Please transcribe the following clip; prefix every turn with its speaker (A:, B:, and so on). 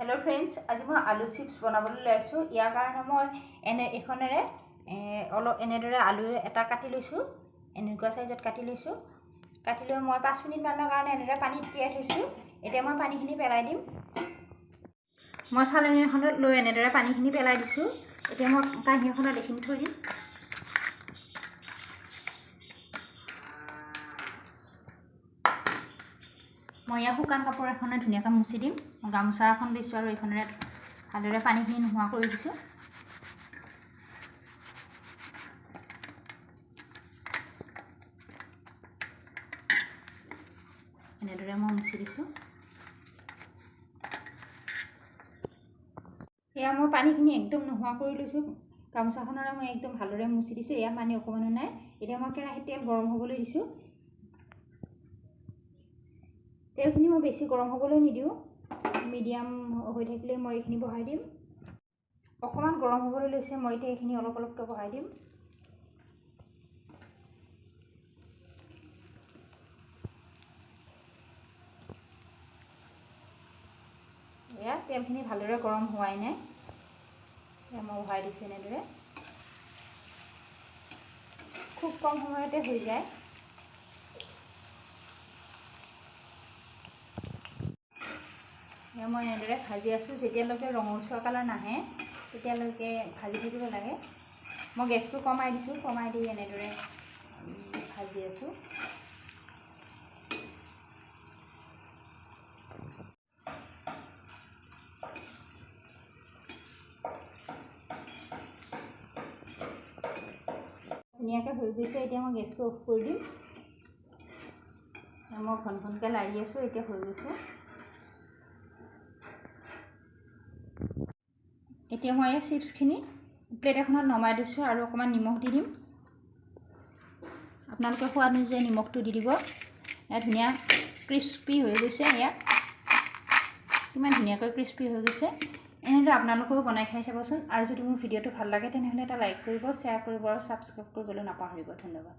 A: Hello friends, आज मैं आलू चिप्स बनाबले लैसो। यार कारण मैं एने एखनेरे अलप एनेदरे आलू एटा काटि लैसो। एनेकुवा साइजत काटि लैसो। काटि লৈ मैं 5 मिनिट माনৰ কাৰণে এনেদৰে পানীত তিয়াই থৈছো। এতিয়া মই পানীখিনি পেলাই দিম। মই চালনী এখনত লৈ এনেদৰে পানীখিনি পেলাই দিছো। এতিয়া মই কাঁহী এখনত এইখিনি থৈ দিম। মই ইয়া শুকান কাপোৰ এখনে ধুনীয়াকৈ মুছি দিম। গামোচা এখন দিছো আৰু এইখনেৰে ভালদৰে পানীখিনি নোহোৱা কৰি দিছো। এনেদৰে মই মুছি দিছো। এয়া মই পানীখিনি একদম নোহোৱা কৰি লৈছো। গামোচাখনেৰে মই একদম ভালদৰে মুছি দিছো। এয়া পানী অকমানো নাই। এতিয়া মই কেৰাহীত তেল গৰম হ'বলৈ দিছো। তেলখিনি মই বেছি গৰম হ'বলৈ নিদিওঁ। মিডিয়াম হৈ থাকিলে মই এইখিনি বহাই দিম। অকমান গৰম হ'বলৈ লৈছে। মই এতিয়া এইখিনি অলপ অলপকৈ বহাই দিম। এয়া তেলখিনি ভালদৰে গৰম হোৱাই নাই। এয়া মই বহাই দিছোঁ এনেদৰে। খুব কম সময়তে হৈ যায়। মই এনেদৰে ভাজি আছোঁ। যেতিয়ালৈকে ৰঙচুৱা কালাৰ নাহে তেতিয়ালৈকে ভাজি থাকিব লাগে। মই গেছটো কমাই দিছোঁ। কমাই দি এনেদৰে ভাজি আছোঁ। ধুনীয়াকৈ হৈ গৈছে। এতিয়া মই গেছটো অফ কৰি দিম। মই ঘন ঘনকৈ লাৰি আছোঁ। এতিয়া হৈ গৈছে। এতিয়া মই এই চিপ্সখিনি প্লেট এখনত নমাই দিছোঁ আৰু অকণমান নিমখ দি দিম। আপোনালোকে সোৱাদ অনুযায়ী নিমখটো দি দিব। এয়া ধুনীয়া ক্ৰিস্পি হৈ গৈছে। এয়া কিমান ধুনীয়াকৈ ক্ৰিস্পি হৈ গৈছে। এনেদৰে আপোনালোকেও বনাই খাই চাবচোন। আৰু যদি মোৰ ভিডিঅ'টো ভাল লাগে তেনেহ'লে এটা লাইক কৰিব, শ্বেয়াৰ কৰিব আৰু ছাবস্ক্ৰাইব কৰিবলৈ নাপাহৰিব। ধন্যবাদ।